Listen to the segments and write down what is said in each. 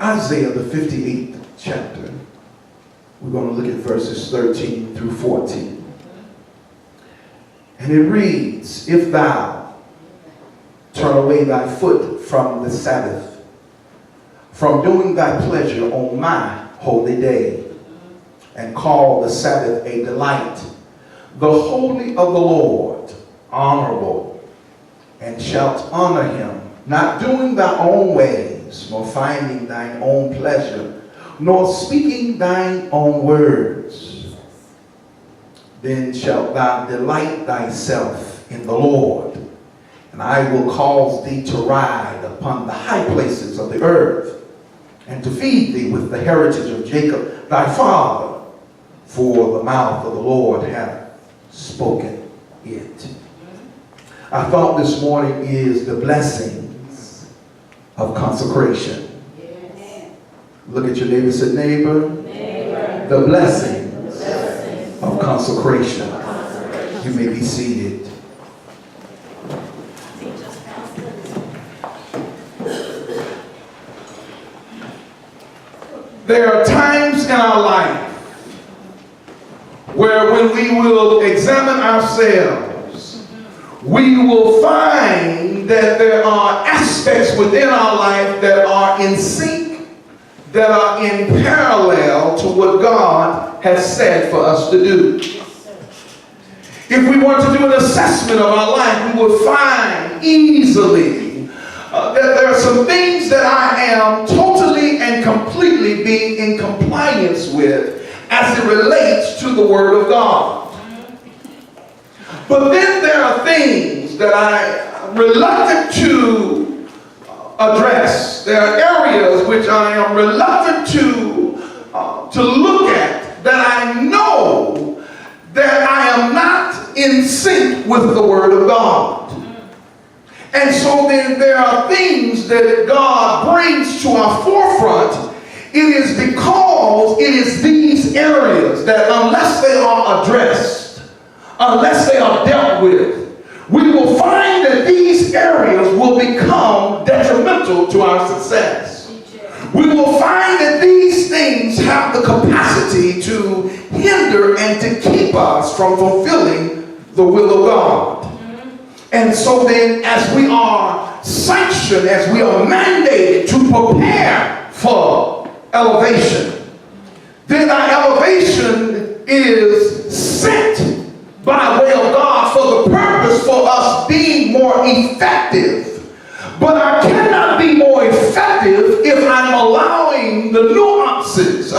Isaiah, the 58th chapter. We're going to look at verses 13 through 14. And it reads, "If thou turn away thy foot from the Sabbath, from doing thy pleasure on my holy day, and call the Sabbath a delight, the holy of the Lord honorable, and shalt honor him, not doing thy own ways, nor finding thine own pleasure, nor speaking thine own words, then shalt thou delight thyself in the Lord, and I will cause thee to ride upon the high places of the earth, and to feed thee with the heritage of Jacob thy father, for the mouth of the Lord hath spoken it." Our thought this morning is the blessings of consecration. Yes. Look at your neighbor and say, neighbor, the blessings of consecration. You may be seated. There are times in our life where when we will examine ourselves, we will find that there are aspects within our life that are in sync, that are in parallel to what God has said for us to do. If we were to do an assessment of our life, we would find easily that there are some things that I am totally and completely being in compliance with as it relates to the Word of God. But then there are things that I'm reluctant to address. There are areas which I am reluctant to look at, that I know that I am not in sync with the Word of God. And so then there are things that God brings to our forefront. It is because it is these areas that unless they are addressed, unless they are dealt with, we will find that these areas will become detrimental to our success. We will find that these things have the capacity to hinder and to keep us from fulfilling the will of God. And so then, as we are sanctioned, as we are mandated to prepare for elevation, then our elevation is sent by way of God for the purpose for us being more effective. But I cannot be more effective if I'm allowing the nuances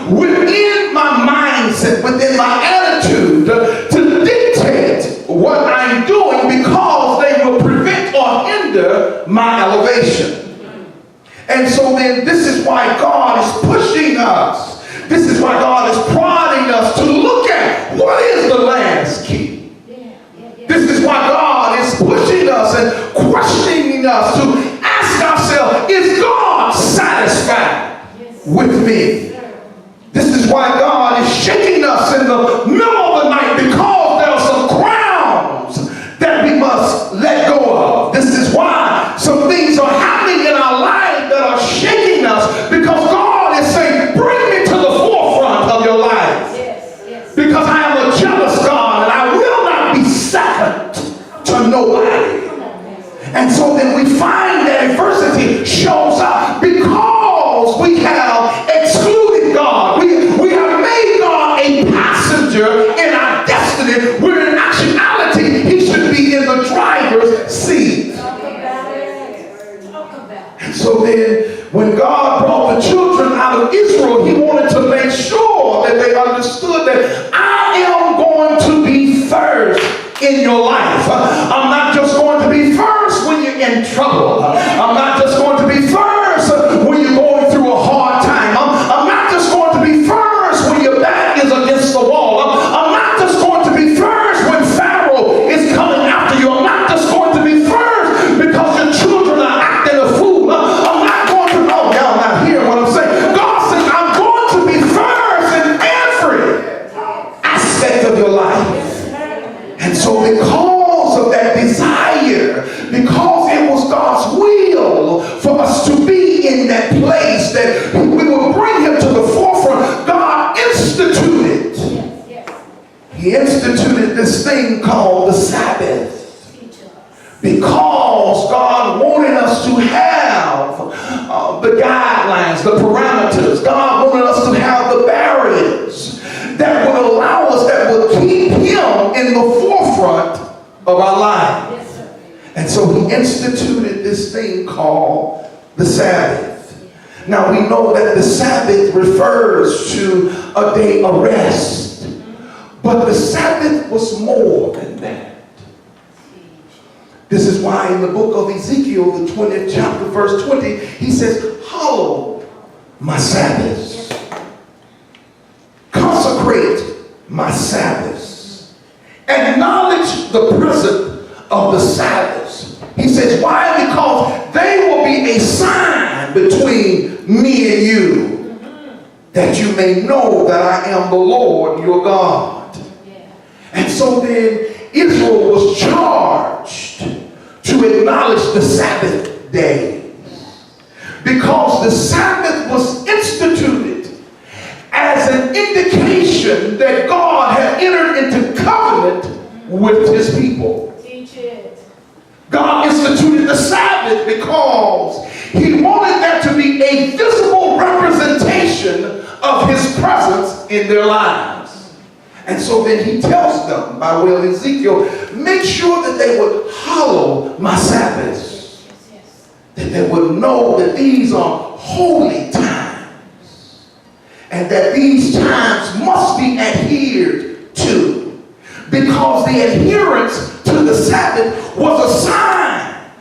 within my mindset, within my attitude, to dictate what I'm doing, because they will prevent or hinder my elevation. And so then this is why God is pushing us. This is why God is prodding us to look at what is the landscape. This is why God is pushing us and questioning us to ask ourselves, is God satisfied with me? This is why God is shaking us in the middle of the night, because there are some crowns that we must let go of. This is why some things are happening in our life that are shaking us, because God is saying, bring me to the forefront of your life. Because I am a jealous God, and I will not be second to nobody. And so then we find that adversity shows up because we have excluded God. We have made God a passenger in our destiny, where in actuality he should be in the driver's seat. And so then when God brought the children out of Israel, he wanted to make sure that they understood that I am going to be first in your life. I'm not just going to be first when you're in trouble. I'm not just going to be first when you're going through a hard time. I'm not just going to be first when your back is against the wall. I'm not just going to be first when Pharaoh is coming after you. I'm not just going to be first because your children are acting a fool. I'm not going to, oh, y'all not hear what I'm saying. God says I'm going to be first in every aspect of your life. And so because of that desire, because it was God's will the guidelines, the parameters. God wanted us to have the barriers that would allow us, that would keep him in the forefront of our life. Yes, sir. And so he instituted this thing called the Sabbath. Now we know that the Sabbath refers to a day of rest. But the Sabbath was more than that. This is why in the book of Ezekiel, the 20th chapter, verse 20, he says, hallow my Sabbaths. Consecrate my Sabbaths. Acknowledge the presence of the Sabbaths. He says, why? Because they will be a sign between me and you, that you may know that I am the Lord your God. And so then Israel was charged to acknowledge the Sabbath day, because the Sabbath was instituted as an indication that God had entered into covenant with his people. Teach it. God instituted the Sabbath because he wanted there to be a visible representation of his presence in their lives. And so then he tells them by way of Ezekiel, make sure that they would hallow my Sabbaths. That they would know that these are holy times. And that these times must be adhered to. Because the adherence to the Sabbath was a sign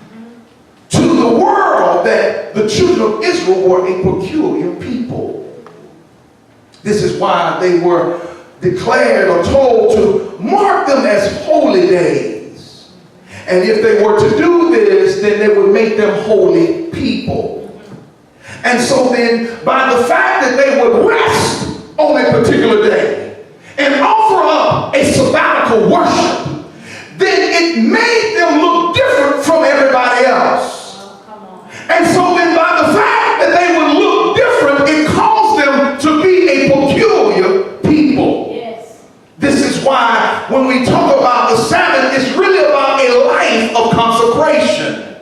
to the world that the children of Israel were a peculiar people. This is why they were declared or told to mark them as holy days. And if they were to do this, then they would make them holy people. And so then, by the fact that they would rest on a particular day and offer up a sabbatical worship, then it made them look different from everybody else. Oh, come on. And so then, by the fact that they would look different, it caused them to be a peculiar people. This is why when we talk about the Sabbath, it's really about a life of consecration.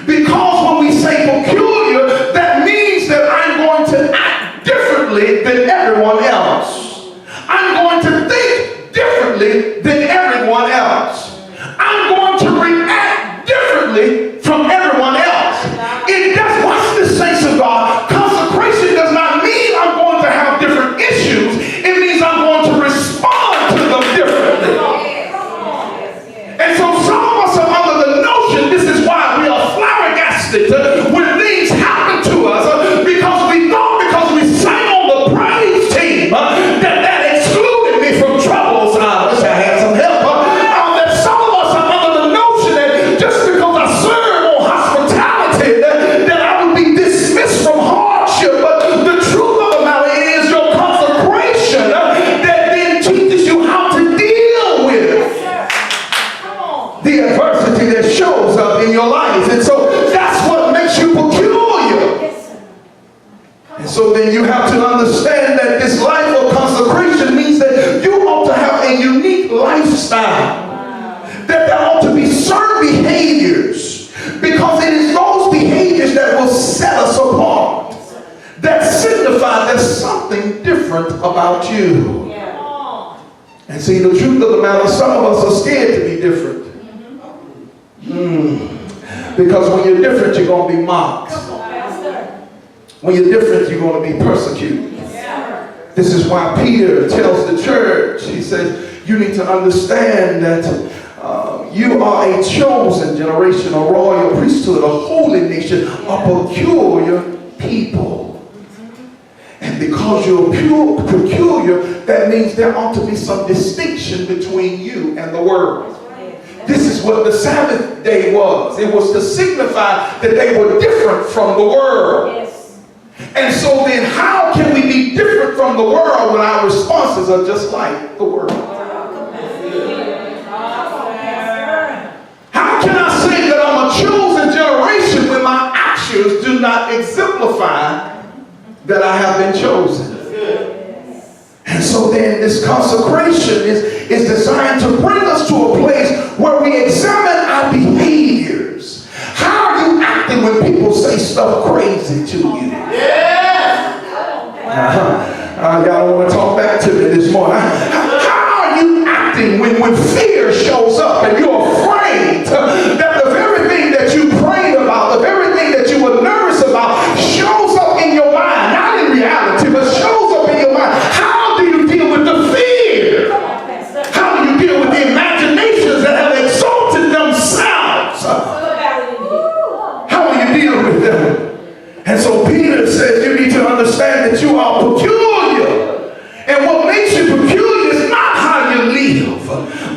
Because when we say peculiar, that means that I'm going to act differently than everyone else. I'm going to think differently than everyone else. I'm going to react differently from everyone else. It does, watch this, saints of God. Consecration does not mean I'm going to have different issues. It means I'm going to respond to them differently. And so some of us are under the notion, this is why we are flabbergasted when things happen to us, because we thought because we sang on the praise team that excluded me from troubles. I wish I had some help. That some of us are under the notion that just because I serve on hospitality, that I would be dismissed from hardship. But the truth of the matter is your consecration that then teaches you how to deal with the adversity that shows up in your life. And so that's what makes you peculiar. And so then you have to understand that this life of consecration means that you ought to have a unique lifestyle. That there ought to be certain behaviors, because it is those behaviors that will set us apart, that signify there's something different about you. And see, the truth of the matter, some of us are scared to be different. Because when you're different, you're going to be mocked. When you're different, you're going to be persecuted. This is why Peter tells the church, he says, you need to understand that you are a chosen generation, a royal priesthood, a holy nation, a peculiar people. And because you're peculiar, that means there ought to be some distinction between you and the world. This is what the Sabbath day was. It was to signify that they were different from the world. Yes. And so then how can we be different from the world when our responses are just like the world? How can I say that I'm a chosen generation when my actions do not exemplify that I have been chosen? And so then this consecration is designed to bring us to a place where we examine our behaviors. How are you acting when people say stuff crazy to you? Peter says you need to understand that you are peculiar. And what makes you peculiar is not how you live,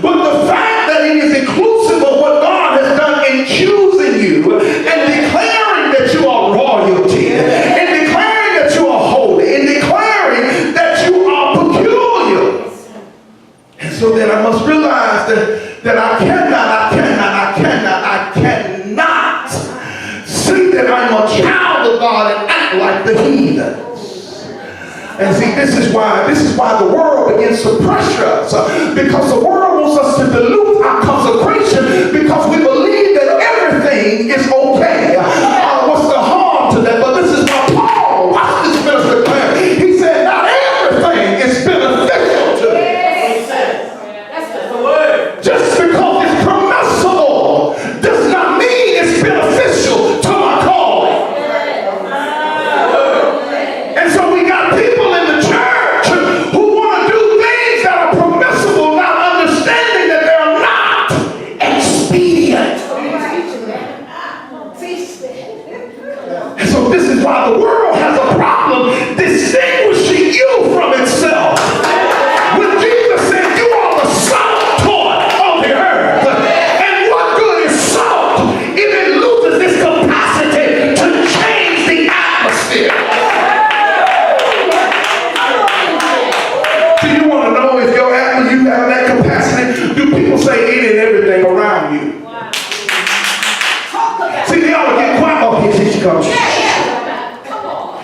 but the fact that it is inclusive of what God has done in choosing you and declaring that you are royalty, and declaring that you are holy, and declaring that you are peculiar. And so then I must realize that I cannot say that I'm a child of God and act like the heathens. And see, this is why the world begins to pressure us, because the world wants us to dilute our consecration because we believe that everything is okay. What's the harm to that? But this is why Paul, watch this minister declare. He said, not everything is beneficial to me. That's the word. Just because it's permissible does not mean it's beneficial to my calling. And so we got people in the church who want to do things that are permissible, not understanding that they're not expedient. And so this is why the world has a problem distinguishing you from itself. When Jesus said you are the salt of the earth, and what good is salt if it loses its capacity to change the atmosphere? Do you want to know if your atmosphere, you have that capacity? Do people say it and everything around you? See, they ought to get quiet. Oh, here she comes.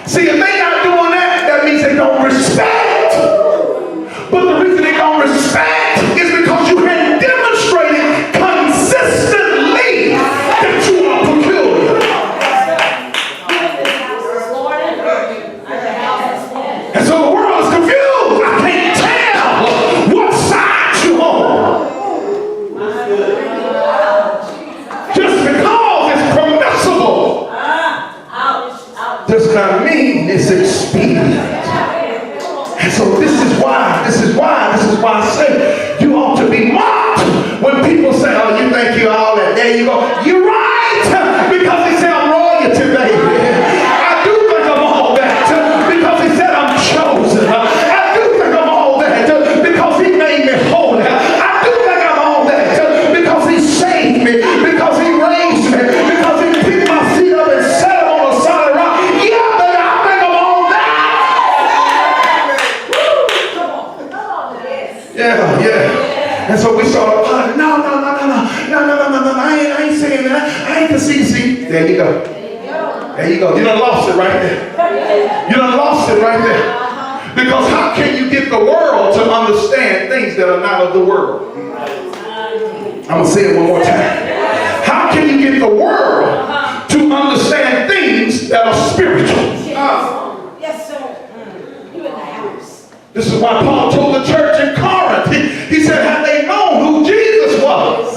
See, if they're not doing that, that means they don't respect. But the reason they don't respect is because you had demonstrated consistently that you are peculiar. And so the world is confused. I can't tell what side you're on. Just because it's permissible does not mean it's expedient. And so this is why I say you ought to be mocked when people say, oh, you think you're all that. There you go. You're right, because they say I'm royalty, baby. I do think I'm all that, because he said I'm chosen. I do think I'm all that, because he made me holy. I do think I'm all that, because he saved me, because he raised me, because he picked my feet up and set them on a solid rock. Yeah, but I think I'm all that. Yeah. And so we started, no, I ain't saying that. I ain't conceding. There you go. There you go. You done lost it right there. You done lost it right there. Because how can you get the world to understand things that are not of the world? I'm going to say it one more time. How can you get the world to understand things that are spiritual? Yes, sir. You in the house. This is why Paul told the church in Corinth, he said, had they known who Jesus was,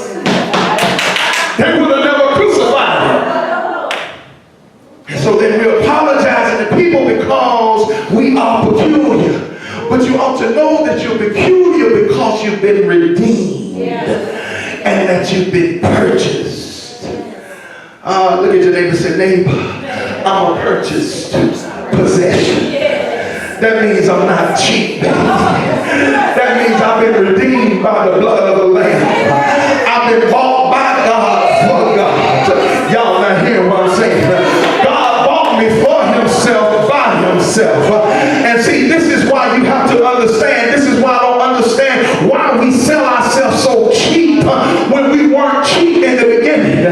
they would have never crucified him. And so then we're apologizing to people because we are peculiar. But you ought to know that you're peculiar because you've been redeemed and that you've been purchased. Look at your neighbor and say, neighbor, I'm a purchased possession. That means I'm not cheap. That means I've been redeemed by the blood of the Lamb. I've been bought by God for God. Y'all not hearing what I'm saying? God bought me for himself, by himself. And see, this is why you have to understand. This is why I don't understand why we sell ourselves so cheap when we weren't cheap in the beginning.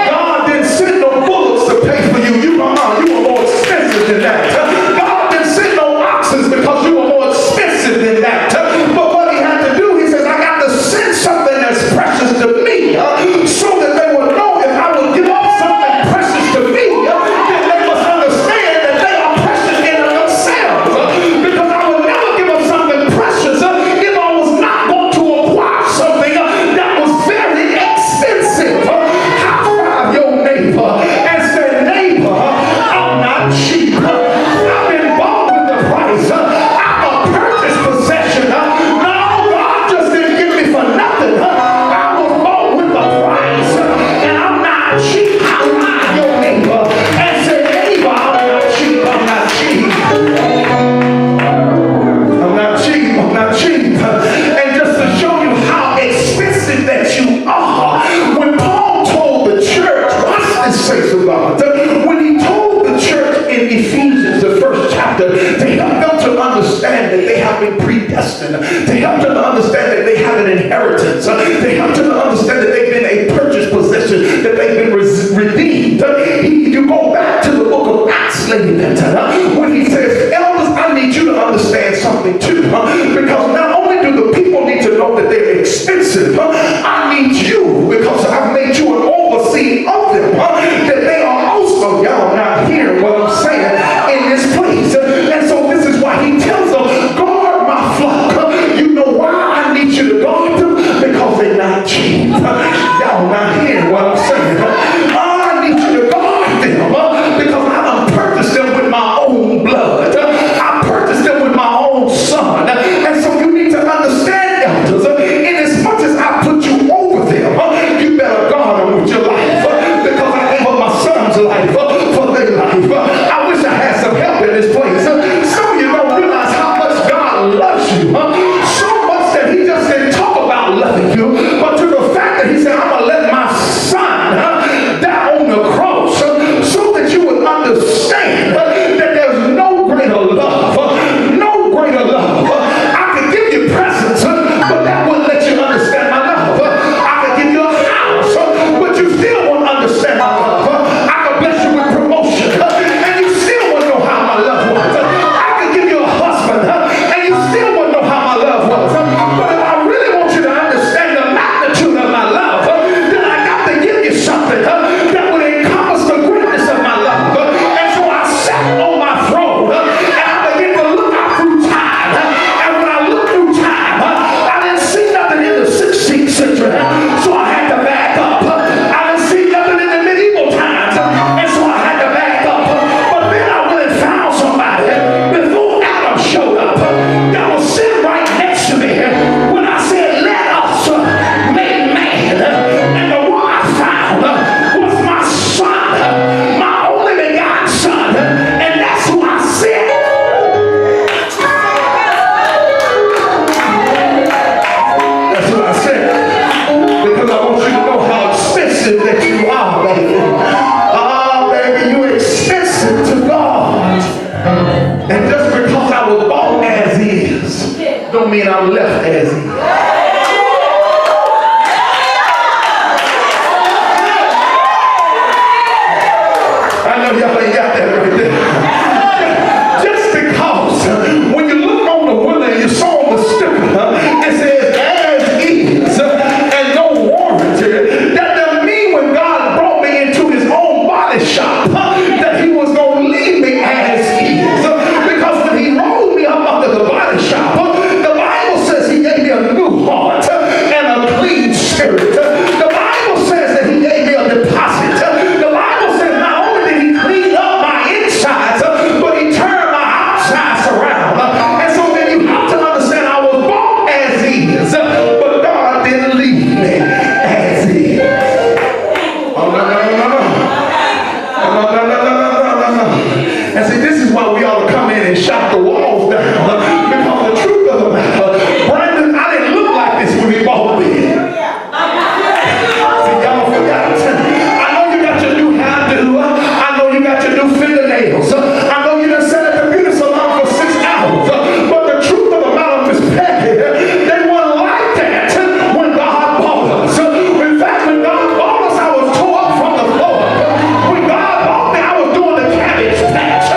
God didn't send no bullets to pay for you. You were more expensive than that. God didn't send no oxen because you were more expensive than that. But what he had to do, he says, I got to send something that's precious to me so that they will know if I will give up something precious to me, then they must understand that they are precious in themselves. Because I would never give up something precious if I was not going to acquire something that was very expensive. High five your neighbor and say, neighbor, I'm not cheap. Ephesians, the first chapter, to help them to understand that they have been predestined, to help them to understand that they have an inheritance, to help them to understand that they've been a purchased possession, that they've been redeemed. You go back to the book of Acts, Lady Benton, when he says, elders, I need you to understand something too, because not only do the people need to know that they're expensive, I need you, because I've made you an overseer of them, that they are also, y'all not hearing what I'm saying in this place. And so this is why he tells them, guard my flock. You know why I need you to guard them? Because they're not cheap. Y'all not hearing what I'm saying. I need you to guard them because I done purchased them with my own blood. I purchased them with my own son. And so you need to understand, elders, in as much as I put you over them, you better guard them with your life, because I gave up my son's life for their life. I wish I had some help in this place. Some of you don't realize how much God loves you. So much that he just didn't talk about loving you, but to the fact that he said, I'm going to let my son die on the cross so that you would understand that there's no greater love. No greater love. I could give you presents, but that wouldn't let you understand my love. I could give you a house, but you still won't understand my love. I could bless you with promotion, and you still won't know how my love was. I could give you a husband, and you still won't know how my love was. But if I really want you to understand the magnitude of my love, then I got to give you something that would encompass the greatness of my love. And so I sat on my throne, and I began to look out through time. And when I looked through time, I didn't see nothing in the 16th century, so I had to back up. I didn't see nothing in the medieval times, and so I had to back up. But then I went and found somebody before Adam showed up that was sitting right next to me when I said, let us make man. And the one I found was my son, my only begotten son, and that's who I said. That's what I said. Because I want you to know how expensive that you are, baby. Ah, baby, you're expensive to God. And just because I was bought as is, don't mean I'm left as is. I know y'all ain't got that right there. Just because when you look on the window and you saw the sticker, it says as is and no warranty. That doesn't mean when God brought me into his own body shop that he was going to leave me as is. Because when he rolled me up under the body shop, the Bible says he gave me a new heart and a clean spirit. The Bible says that he gave me a deposit. The Bible says not only did he clean up my insides, but he turned my outsides around. And so then you have to understand I was born as is, but God didn't leave me as is. Oh, no, no, no, no, no. Oh, no, no, no, no, no, no, no. And see, this is why we ought to come in and shout the walls down. Because the truth of the matter, Brandon, I didn't look like this when he bought me. See, y'all forgot. I know you got your new hairdo. I know you got your new fingernails. I know you done sat at the beauty salon for 6 hours. But the truth of the matter, Miss Peggy, they weren't like that when God bought us. In fact, when God bought us, I was tore up from the floor. When God bought me, I was doing the cabbage patch.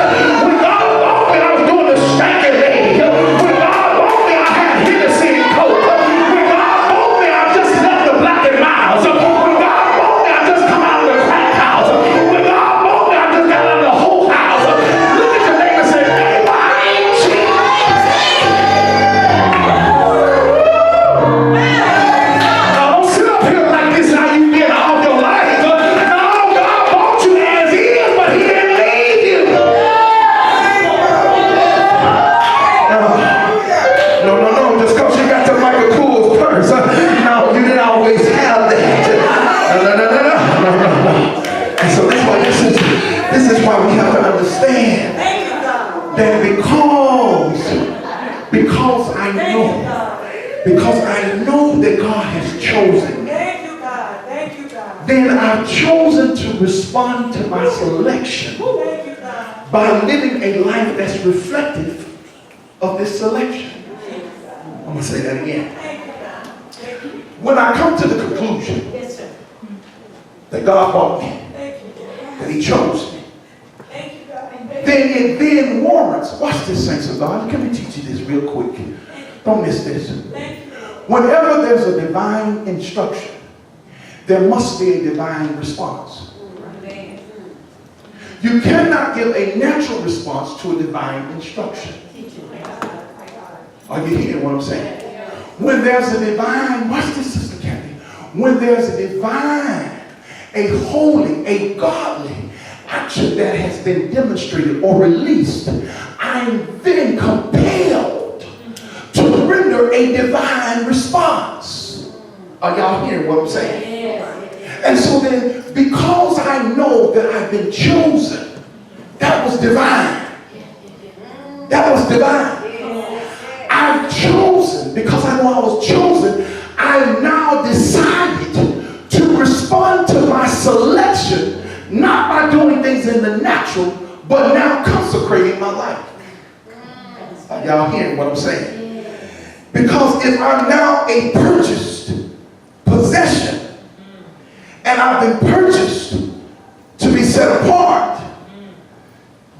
When God bought me, I was doing the stanky leg. When God bought me, I had Hennessy and Coke. When God bought me, I just left the Black and Miles. When God bought me, I just come out of the crack house. When God bought me, I just got out of the whole house. Look at your neighbor and say, hey, why ain't you? Now, don't sit up here like this how you did all your life. No, God bought you as is, but he didn't leave you. No, just because you got the Michael Kors purse. No, you didn't always have that. No. And so this is why we have to understand that because I know that God has chosen me, then I've chosen to respond to my selection by living a life that's reflective of this selection. I'm going to say that again. When I come to the conclusion that God bought me, that he chose me, then it then warrants, watch this, saints of God, let me teach you this real quick. Don't miss this. Whenever there's a divine instruction, there must be a divine response. You cannot give a natural response to a divine instruction. Are you hearing what I'm saying? When there's a divine, watch this, Sister Kathy. When there's a divine, a holy, a godly action that has been demonstrated or released, I'm then compelled to render a divine response. Are y'all hearing what I'm saying? And so then, because I know that I've been chosen, that was divine. That was divine. I've chosen, because I know I was chosen, I now decided to respond to my selection, not by doing things in the natural, but now consecrating my life. Are y'all hearing what I'm saying? Because if I'm now a purchased possession, and I've been purchased to be set apart,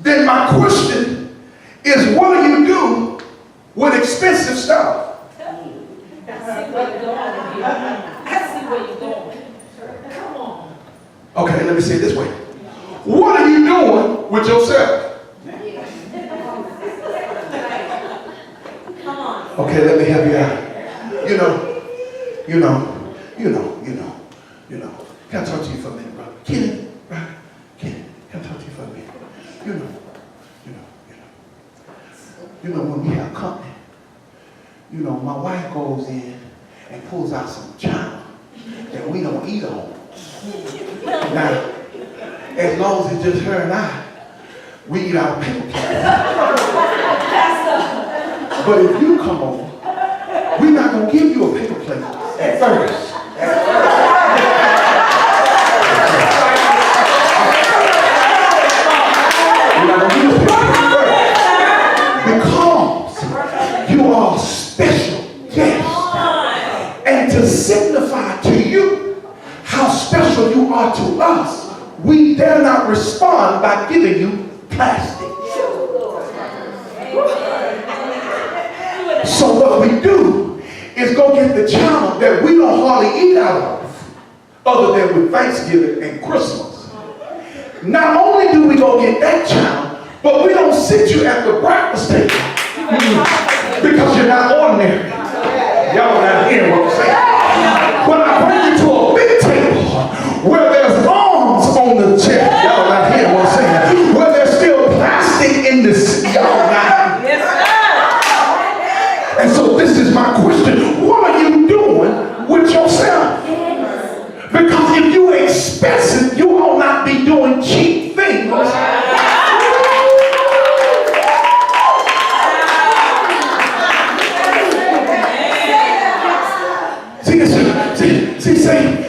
then my question is, what do you do with expensive stuff? I see where you're going. Come on. Okay, let me say it this way. What are you doing with yourself? Come on. Okay, let me help you out. You know. Can I talk to you for a minute, brother? Kenny, brother? Kenny, can I talk to you for a minute? When we have company, my wife goes in and pulls out some china that we don't eat on. Now, as long as it's just her and I, we eat our paper plates. But if you come over, we're not going to give you a paper plate at first. We're not going to give you a paper plate first. Because you are a special guest. And to signify to you how special you are to us, we dare not respond by giving you plastic. So what we do is go get the china that we don't hardly eat out of, other than with Thanksgiving and Christmas. Not only do we go get that china, but we don't sit you at the breakfast table because you're not ordinary. Y'all not hearing what I'm saying. When I bring you to a big table where there's arms on the chair, y'all not hearing what I'm saying. Where there's still plastic in the seat, y'all not. And so this is my question. What are you doing with yourself? Because if you're expensive, you will not be doing cheap things.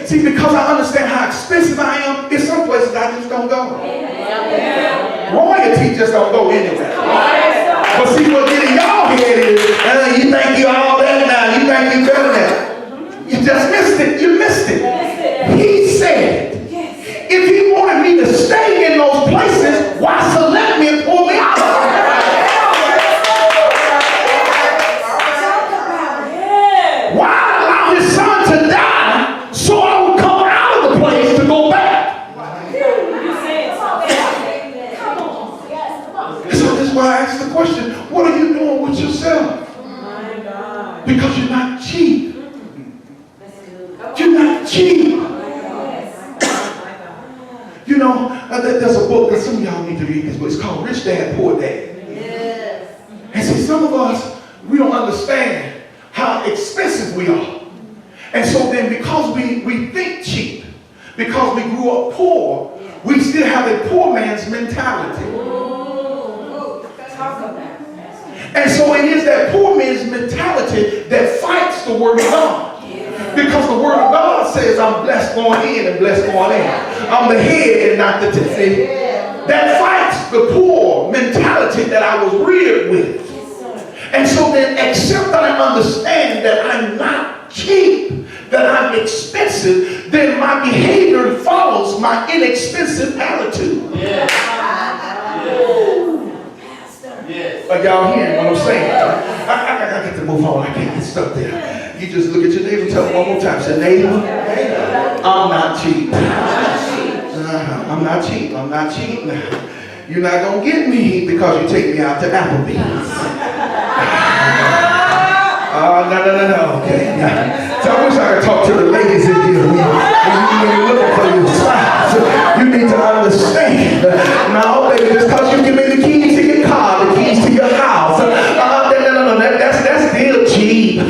See, because I understand how expensive I am, in some places I just don't go. Royalty just don't go anywhere. But see, what get in y'all head is, you think you all that now, you think you better than that. You just missed it. You missed it. He said, if he wanted me to stay in those places, why select me and pull me out of them? Why allow his son to die so I would come out of the place to go back? So this is why I asked the question, what are you doing with yourself? Because you're not cheap. You're not cheap. There's a book that some of y'all need to read this book. It's called Rich Dad, Poor Dad. And see, some of us, we don't understand how expensive we are. And so then because we think cheap, because we grew up poor, we still have a poor man's mentality. And so it is that poor man's mentality that fights the word of God. Because the word of God says I'm blessed going in and blessed going in. I'm the head and not the tail. That fights the poor mentality that I was reared with. And so then, except that I understand that I'm not cheap, that I'm expensive, then my behavior follows my inexpensive attitude. Yes. Yes. Are y'all hearing what I'm saying? I got to move on. I can't get stuck there. You just look at your neighbor and tell them one more time. Say, neighbor, I'm not cheap. I'm not cheap. I'm not cheap. You're not going to get me because you take me out to Applebee's. No. Okay. Yeah. So I wish I could talk to the ladies in here. When you're looking for your spouse, you need to understand. No, baby, just because you give me the keys to your car, the keys to your house. No. That's still cheap. No.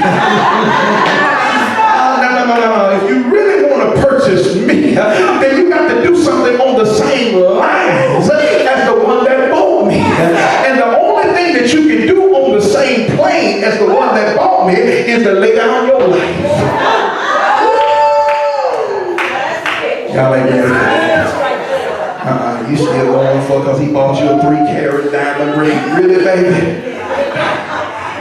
If you really want to purchase me, then you got to do something on the same lines as the one that bought me. And the only thing that you can do on the same plane as the one that bought me is to lay down your life. Y'all ain't ready. You still going for because he bought you a 3-carat diamond ring. Really, baby?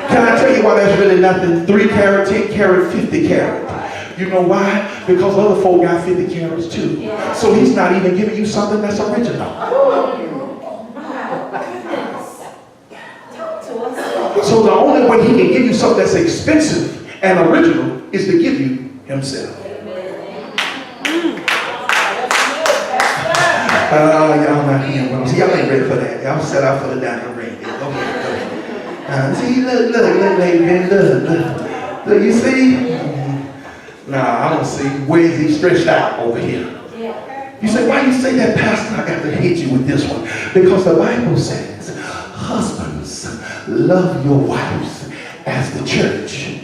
Can I tell you why that's really nothing? 3 carat, 10 carat, 50 carat. You know why? Because other folk got 50 carats too. So he's not even giving you something that's original. So the only way he can give you something that's expensive and original is to give you himself. Y'all not hearing what I'm saying. Y'all ain't ready for that. Y'all set out for the diamond ring. Go ahead. See, look, lady, look, you see? Nah, I don't see. Where is he stretched out over here? You say, why you say that, Pastor? I got to hit you with this one. Because the Bible says, husbands, love your wives as the church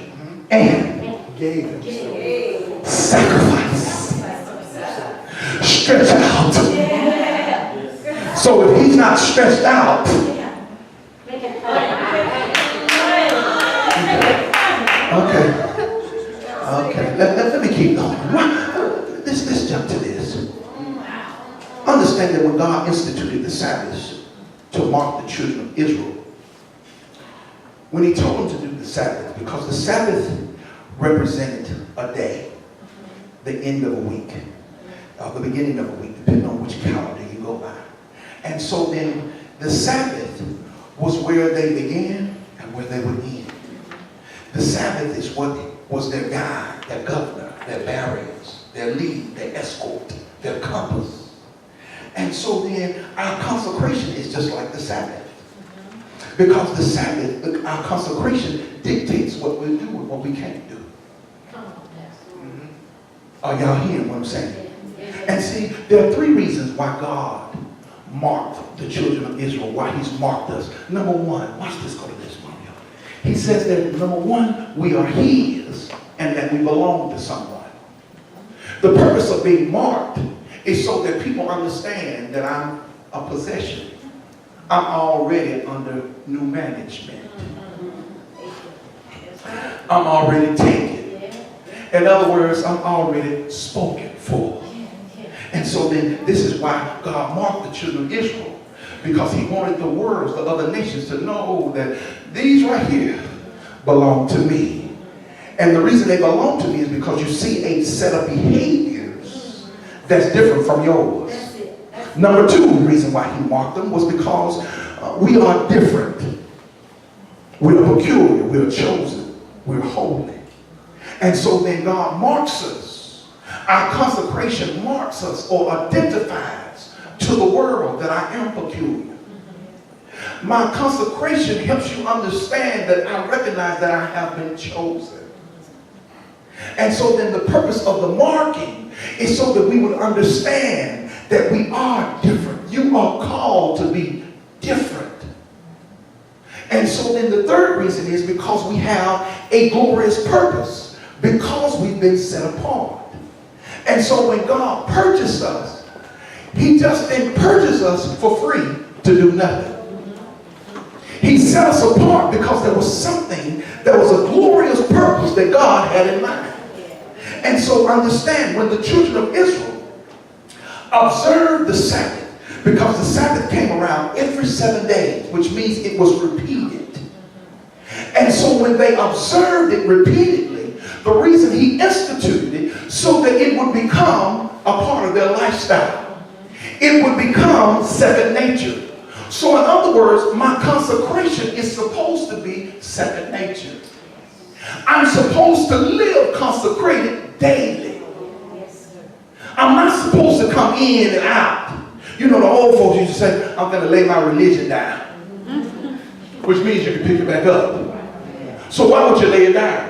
and gave sacrifice. Stretch out. So if he's not stretched out, okay, let me keep going. Let's jump to this. Understand that when God instituted the Sabbath to mark the children of Israel, when he told them to do the Sabbath, because the Sabbath represented a day, the end of a week, the beginning of a week, depending on which calendar you go by. And so then the Sabbath was where they began and where they would end. The Sabbath is what was their guide, their governor, their barriers, their lead, their escort, their compass. And so then our consecration is just like the Sabbath. Because the Sabbath, our consecration dictates what we'll do and what we can't do. Are y'all hearing what I'm saying? And see, there are 3 reasons why God marked the children of Israel, why he's marked us. Number 1, watch this, go to this one. He says that, number 1, we are his and that we belong to someone. The purpose of being marked is so that people understand that I'm a possession. I'm already under new management. I'm already taken. In other words, I'm already spoken for. And so then this is why God marked the children of Israel, because he wanted the world, the other nations, to know that these right here belong to me. And the reason they belong to me is because you see a set of behaviors that's different from yours. Number 2, the reason why he marked them was because we are different. We're peculiar. We're chosen. We're holy. And so then God marks us. Our consecration marks us or identifies to the world that I am peculiar. My consecration helps you understand that I recognize that I have been chosen. And so then the purpose of the marking is so that we would understand that we are different. You are called to be different. And so then the 3rd reason is because we have a glorious purpose, because we've been set apart. And so when God purchased us, he just didn't purchase us for free to do nothing. He set us apart because there was something, there was a glorious purpose that God had in mind. And so understand, when the children of Israel observed the Sabbath, Because the Sabbath came around every 7 days, which means it was repeated. And so when they observed it repeatedly, the reason he instituted it, so that it would become a part of their lifestyle. It would become second nature. So in other words, my consecration is supposed to be second nature. I'm supposed to live consecrated daily. I'm not supposed to come in and out. You know, the old folks used to say, I'm going to lay my religion down. Which means you can pick it back up. So why would you lay it down?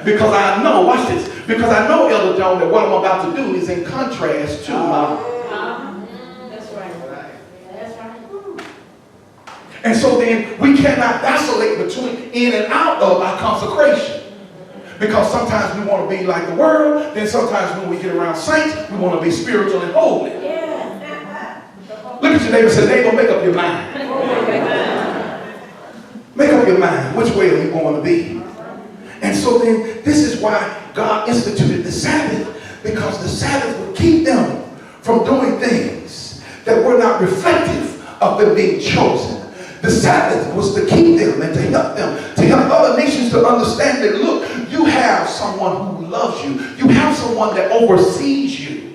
Because I know, watch this, because I know, Elder John, that what I'm about to do is in contrast to my... That's right. That's right. And so then we cannot vacillate between in and out of our consecration. Because sometimes we want to be like the world, then sometimes when we get around saints, we want to be spiritual and holy. Look at your neighbor and say, neighbor, make up your mind. Make up your mind. Which way are you going to be? And so then this is why God instituted the Sabbath, because the Sabbath would keep them from doing things that were not reflective of them being chosen. The Sabbath was to keep them and to help other nations to understand that, look, you have someone who loves you. You have someone that oversees you.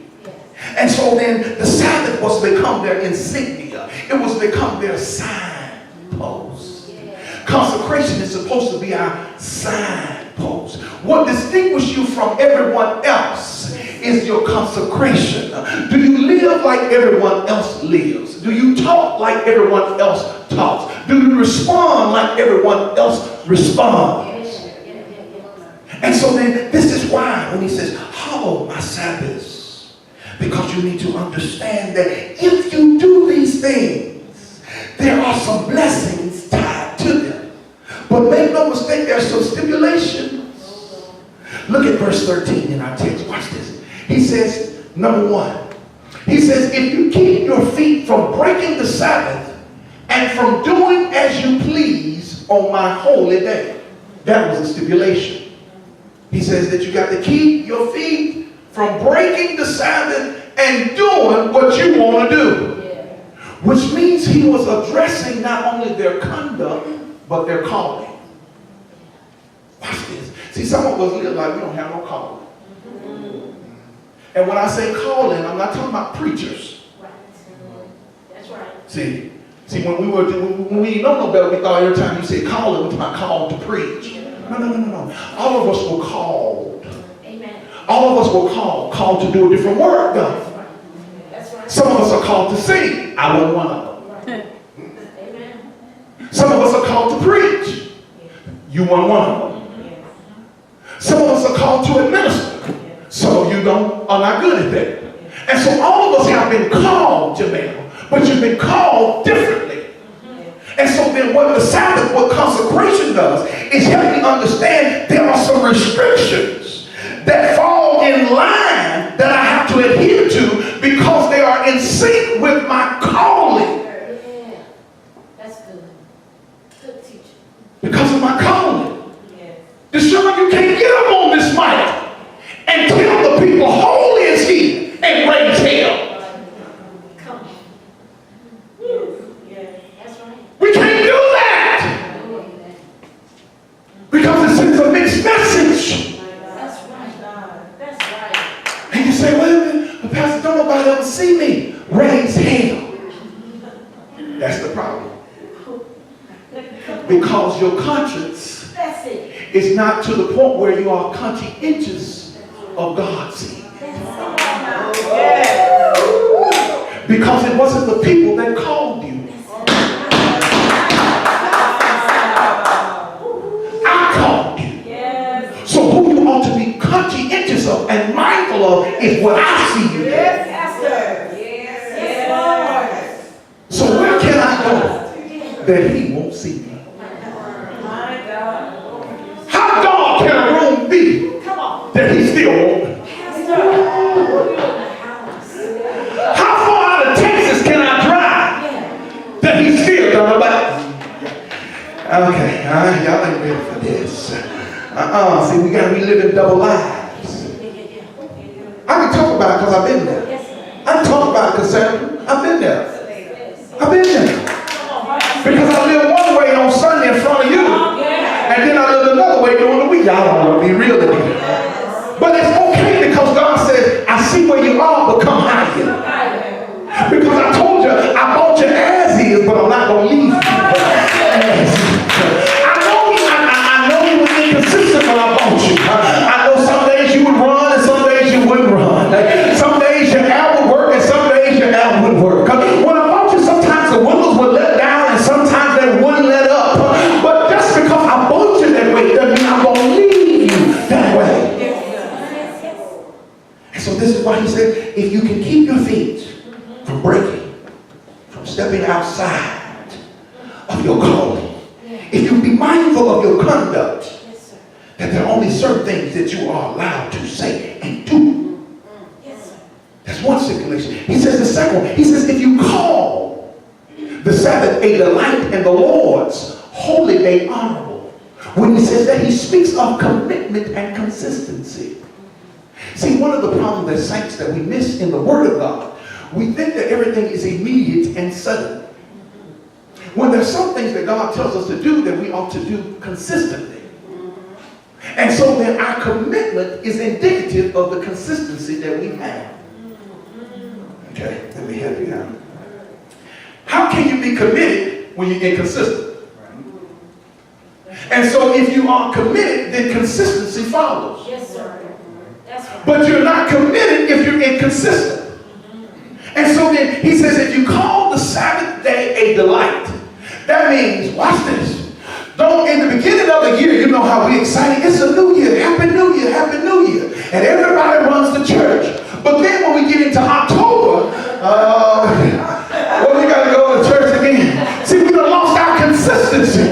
And so then the Sabbath was to become their insignia. It was to become their signpost. Consecration is supposed to be our signpost. What distinguishes you from everyone else is your consecration. Do you live like everyone else lives? Do you talk like everyone else talks? Do you respond like everyone else responds? And so then this is why when he says, hallow my Sabbaths, because you need to understand that if you do these things, there are some blessings tied to them. But make no mistake, there are some stipulations. Look at verse 13 in our text. Watch this. He says, number 1, he says, if you keep your feet from breaking the Sabbath and from doing as you please on my holy day. That was a stipulation. He says that you got to keep your feet from breaking the Sabbath and doing what you want to do. Which means he was addressing not only their conduct, but their calling. Watch this. See, some of us live like we don't have no calling. And when I say calling, I'm not talking about preachers. That's right. See, when we didn't know no better, we thought every time you say calling, we're talking about called to preach. No. All of us were called. Amen. All of us were called to do a different work, though. That's right. Some of us are called to sing. I wasn't one of them. Amen. Some of us are called to preach. You weren't one of them. Some of us are called to administer. Some of you are not good at that. And so all of us have been called, Jamel, but you've been called differently. And so then what the Sabbath, what consecration does, is help me understand there are some restrictions that fall in line that I have to adhere to because they are in sync with my calling. Yeah. That's good. Good teaching. Because of my calling. Deshaun, you can't get up on this mic and tell the people, holy is he, and raise hell. Come on. Yeah. That's right. We can't do that. Because it sends a mixed message. That's right. That's right. And you say, wait a minute, but Pastor, don't nobody ever see me. Raise hell. That's the problem. Because your conscience That's it. is not to the point where you are conscientious of God's sin. Because it wasn't the people that called you. I called you. So who you ought to be conscientious of and mindful of is what I see you do. So where can I go that he won't see me? How dark can a room be that he still won't? How far out of Texas can I drive that he still don't about? Okay, y'all ain't ready for this. See, we gotta be living double lives. I can talk about it because I've been there. I can talk about it because I've been there. I've been there. Because I live one way on Sunday in front of you. And then I live another way during the week. Y'all don't want to be real with me. But it's okay because God says, I see where you are, but come higher. Because I told you, I bought you as is, but I'm not going to leave you as is. I know you were inconsistent when I bought you. I know some days you would run and some days you wouldn't run. Some days your app would work and some days your app wouldn't work. When I bought you, sometimes the windows would let down and sometimes they wouldn't let up. But just because I bought you that way doesn't mean I'm going to leave you that way. And so this is why he said, if you can keep your feet from breaking, from stepping outside of your calling, if you be mindful of your conduct, that there are only certain things that you are allowed to say and do. That's one stipulation. He says the second one, he says if you call the Sabbath a delight and the Lord's holy day honorable, when he says that, he speaks of commitment and consistency. See, one of the problems as saints that we miss in the Word of God, we think that everything is immediate and sudden. When there's some things that God tells us to do that we ought to do consistently. And so then our commitment is indicative of the consistency that we have. Okay, let me help you out. How can you be committed when you're inconsistent? And so if you are committed, then consistency follows. Yes, sir. That's right. But you're not committed if you're inconsistent. And so then he says, if you call the Sabbath day a delight, that means, watch this. Don't, in the beginning of the year, you know how we excited. It's a new year. Happy New Year. Happy New Year. And everybody runs to church. But then when we get into October, well, we got to go to church again. See, we done lost our consistency.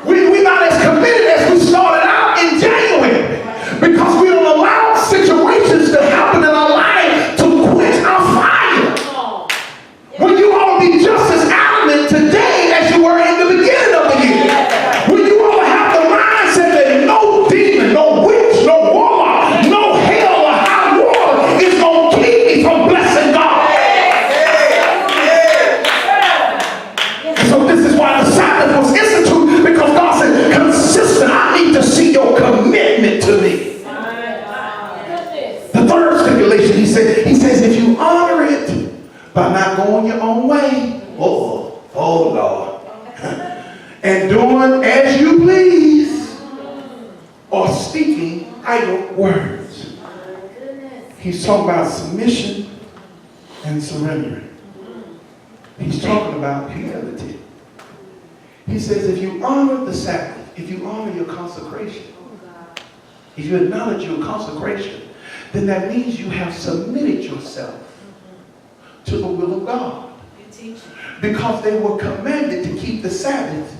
We're not as committed as we started out in January. Because we don't allow situations to happen in our life to quench our fire. When you ought to be just as adamant today as you were in the beginning of the year. When you ought to have the mindset that no demon, no witch, no warlock, no hell or high water is going to keep me from blessing God. So this is why the Sabbath was instituted, because God said, consistent, I need to see your commitment to me. The third stipulation, he says, if you honor it by not going your own way, oh Lord, and doing as you please, or speaking idle words. He's talking about submission and surrendering. He's talking about humility. He says, if you honor the Sabbath, if you honor your consecration, if you acknowledge your consecration, then that means you have submitted yourself to the will of God. Because they were commanded to keep the Sabbath.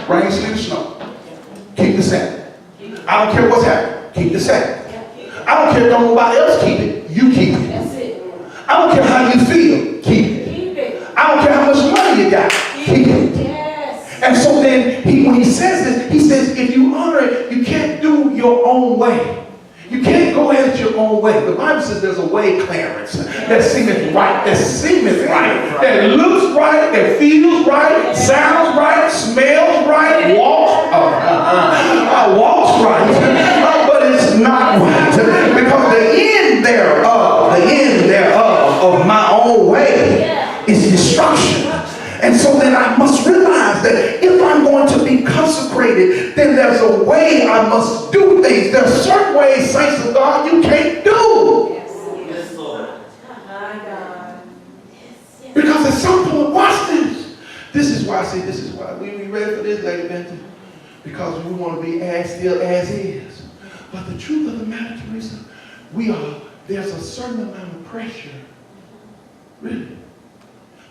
Rain, sleet, or snow. Keep the Sabbath. I don't care what's happening. Keep the Sabbath. I don't care if nobody else keep it. You keep it. I don't care how you feel. Keep it. I don't care how much money you got. Keep it. And so then, when he says this, he says, if you honor it, you can't do your own way. You can't go at it your own way. The Bible says there's a way, Clarence, that seemeth right, that looks right, that feels right, sounds right, smells right, walks right, but it's not right. Because the end thereof of my own way is destruction. And so then I must realize that if I'm going to be consecrated, then there's a way I must do things. There are certain ways, saints of God, you can't do. Yes, Lord. Because at some point, watch this. This is why I say this is why we ready for this, Lady Benton. Because we want to be still as is. But the truth of the matter, Teresa, there's a certain amount of pressure. Really.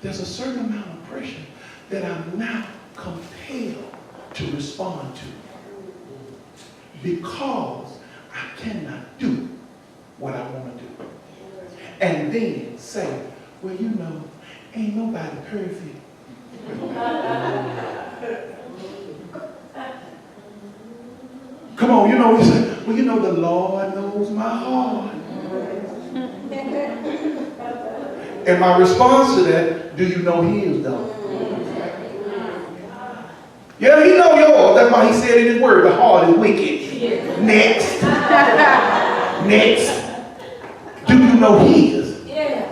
There's a certain amount of pressure that I'm now compelled to respond to. Because I cannot do what I want to do. And then say, well, you know, ain't nobody perfect. Come on, you know, you say, well, you know, the Lord knows my heart. And my response to that, do you know his though? Yeah, he know yours. That's why he said in his word, the heart is wicked. Next. Next. Do you know his? Yeah.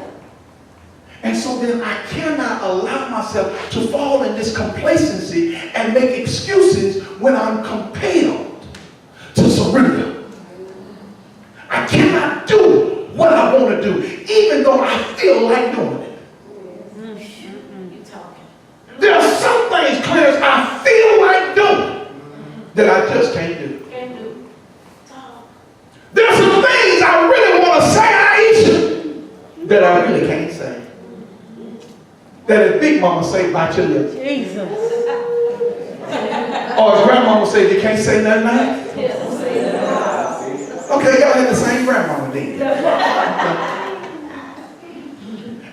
And so then I cannot allow myself to fall in this complacency and make excuses when I'm compelled to surrender. I cannot do what I want to do, even though I feel like doing it. You talking. There are some things, Clarence, I feel like doing that I just can't do. Can't do. Talk. There are some things I really want to say, Aisha, that I really can't say. That if Big Mama say, bite your lips. Jesus. Or if Grandmama say, you can't say nothing nice. Okay, y'all had the same grandmama then.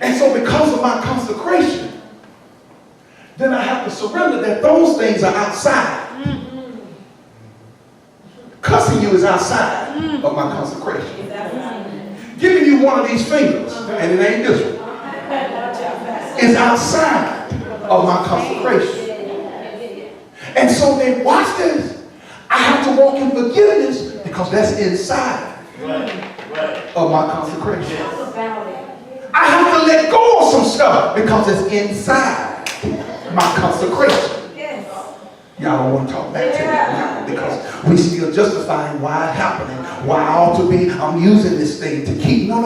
And so because of my consecration, then I have to surrender that those things are outside. Cussing you is outside of my consecration. Giving you one of these fingers, and it ain't this one, is outside of my consecration. And so then, watch this. I have to walk in forgiveness because that's inside of my consecration. I have to let go of some stuff because it's inside my consecration. Y'all don't want to talk back to me now because we still justifying why it's happening, why I ought to be, I'm using this thing to keep. No.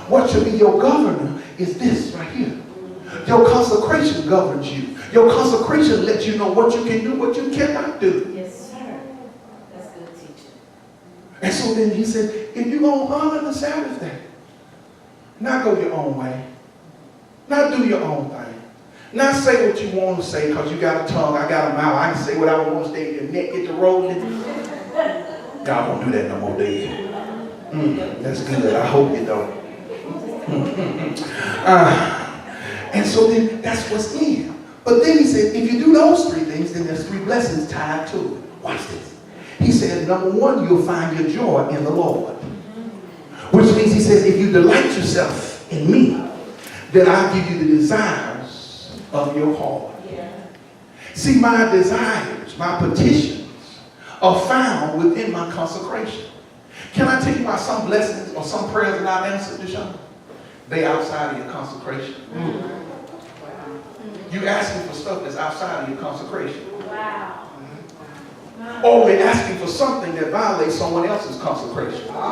What should be your governor is this right here. Your consecration governs you. Your consecration lets you know what you can do, what you cannot do. Yes, sir. That's good teaching. And so then he said, if you're going to honor the Sabbath day, not go your own way, not do your own thing, not say what you want to say because you got a tongue, I got a mouth, I can say what I want to say, your neck get to rolling. Y'all won't do that no more, do you? That's good. I hope you don't. And so then that's what's in. But then he said, if you do those three things, then there's three blessings tied to it. Watch this. He said, number one, you'll find your joy in the Lord. Which means he says, if you delight yourself in me, then I'll give you the desires of your heart. See, my desires, my petitions are found within my consecration. Can I tell you about some blessings or some prayers that I've answered, Deshaun? They outside of your consecration. You asking for stuff that's outside of your consecration. Wow. Or we're asking for something that violates someone else's consecration. Wow.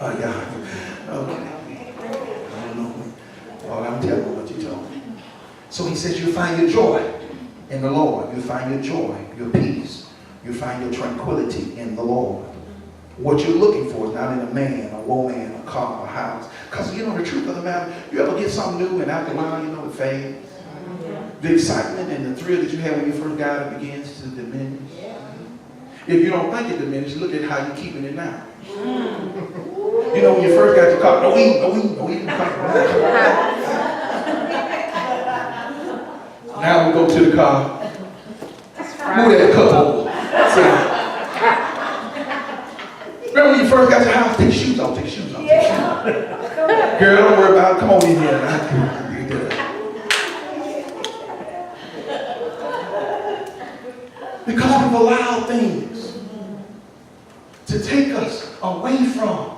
Oh, yeah. Okay. I don't know. Well, I'm telling you what you told me. So he says you'll find your joy in the Lord. You'll find your joy, your peace. You'll find your tranquility in the Lord. What you're looking for is not in a man, a woman, a car, a house. Because, you know, the truth of the matter, you ever get something new and after a while, you know, it fades. The excitement and the thrill that you had when you first got it begins to diminish. If you don't think it diminishes, look at how you're keeping it now. You know, when you first got your car, no eating. Now we go to the car. Move that cup over. Remember when you first got your house? Take your shoes off, take your shoes off. Girl, don't worry about it. Come on in here. Because we've allowed things to take us away from.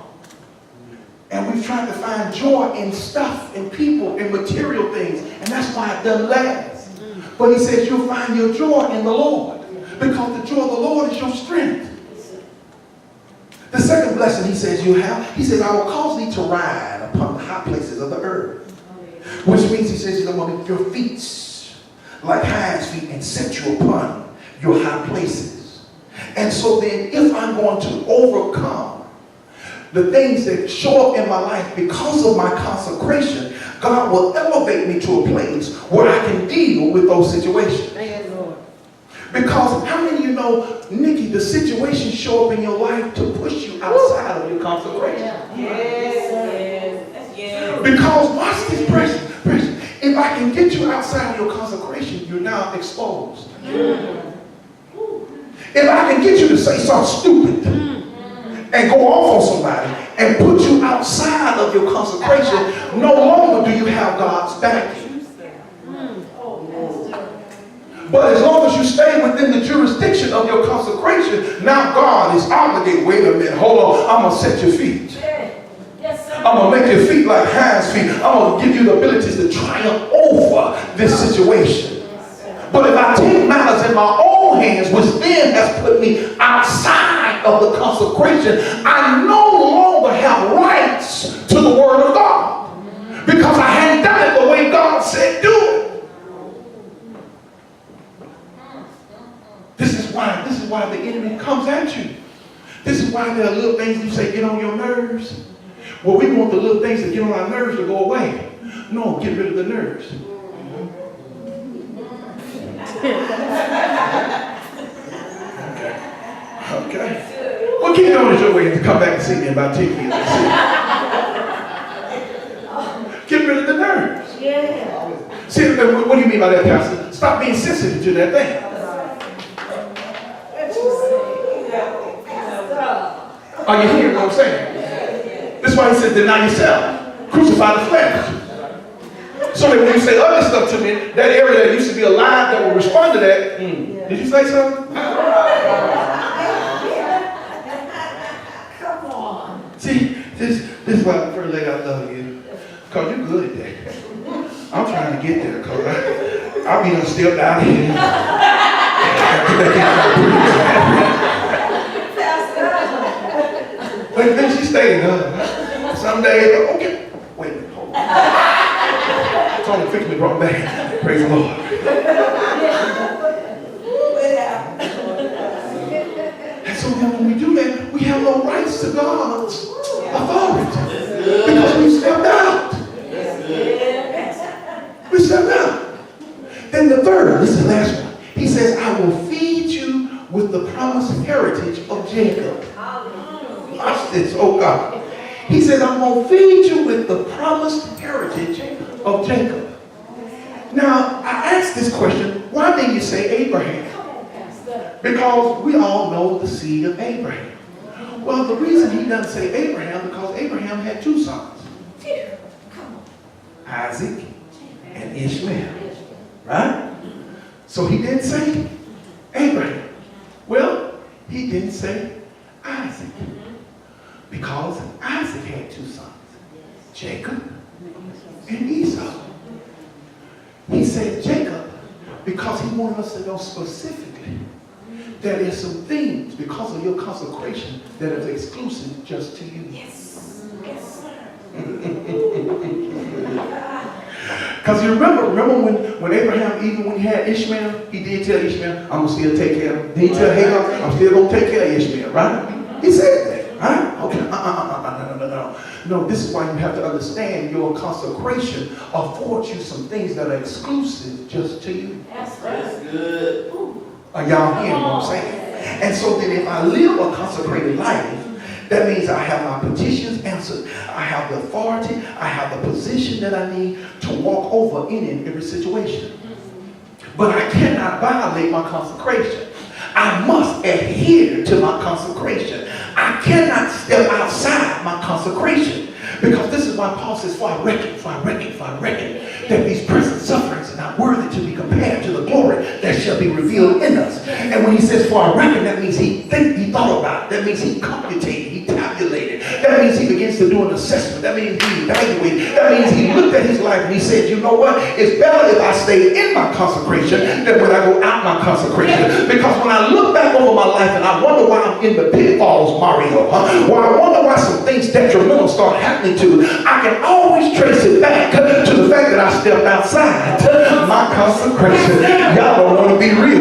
And we've tried to find joy in stuff, in people, in material things. And that's why it doesn't last. But he says you'll find your joy in the Lord. Because the joy of the Lord is your strength. The second blessing he says you have, he says, I will cause thee to ride upon the high places of the earth. Which means he says, I'm going to make your feet like hinds feet and set you upon your high places. And so then if I'm going to overcome the things that show up in my life because of my consecration, God will elevate me to a place where I can deal with those situations. Because how many of you know, Nikki, the situations show up in your life to push you outside of your consecration? Yes. Because watch this, precious. If I can get you outside of your consecration, you're now exposed. If I can get you to say something stupid, and and go off on somebody and put you outside of your consecration, no longer do you have God's backing. But as long as you stay within the jurisdiction of your consecration, now God is obligated. Wait a minute, hold on, I'm going to set your feet. I'm going to make your feet like hinds feet. I'm going to give you the abilities to triumph over this situation. But if I take matters in my own hands, which then has put me outside of the consecration, I no longer have rights to the word of God. Because I hadn't done it the way God said do it. This is why the enemy comes at you. This is why there are little things you say get on your nerves. Well, we want the little things that get on our nerves to go away. No, get rid of the nerves. Okay. Well, keep doing it your way and come back and see me in about 10 years. Get rid of the nerves. Yeah. See, what do you mean by that, Pastor? Stop being sensitive to that thing. Are you hearing what I'm saying? That's why he says deny yourself. Crucify the flesh. So that when you say other stuff to me, that area that used to be alive that will respond to that, did you say something? Come on. See, this is why the first lady I love you. Because you're good at that. I'm trying to get there because I'll be still down here. But then she stayed. Someday, okay. Wait a minute, hold on. Tony fixed me, brought me back. Praise the Lord. And so then when we do that, we have no rights to God's authority. Because we stepped out. We stepped out. Then the third, this is the last one. He says, I will feed you with the promised heritage of Jacob. Watch this, oh God. He says, I'm going to feed you with the promised heritage of Jacob. Now, I asked this question, why didn't you say Abraham? Because we all know the seed of Abraham. Well, the reason he doesn't say Abraham, because Abraham had two sons. Isaac and Ishmael. Right? So he didn't say Abraham. Well, he didn't say Isaac. Because Isaac had two sons, Jacob and Esau. He said Jacob because he wanted us to know specifically that there's some things because of your consecration that is exclusive just to you. Yes. Yes, sir. Because you remember when Abraham, even when he had Ishmael, he did tell Ishmael, I'm going to still take care of him. Did he tell Hagar, I'm still going to take care of Ishmael, right? He said that. Right? Okay. No, this is why you have to understand your consecration affords you some things that are exclusive just to you. That's good. Are y'all hearing what I'm saying? And so then if I live a consecrated life, that means I have my petitions answered. I have the authority. I have the position that I need to walk over any and every situation. But I cannot violate my consecration. I must adhere to my consecration. I cannot step outside my consecration. Because this is why Paul says, for I reckon that these present sufferings are not worthy to be compared to the glory that shall be revealed in us. And when he says, for I reckon, that means he thought about it. That means he computated, he tabulated. That means he begins to do an assessment. That means he evaluated. That means he looked at his life and he said, you know what? It's better if I stay in my consecration than when I go out my consecration. Because when I look back over my life and I wonder why I'm in the pitfalls, Mario, or I wonder why some things detrimental start happening to, I can always trace it back to the fact that I stepped outside my consecration. Y'all don't want to be real.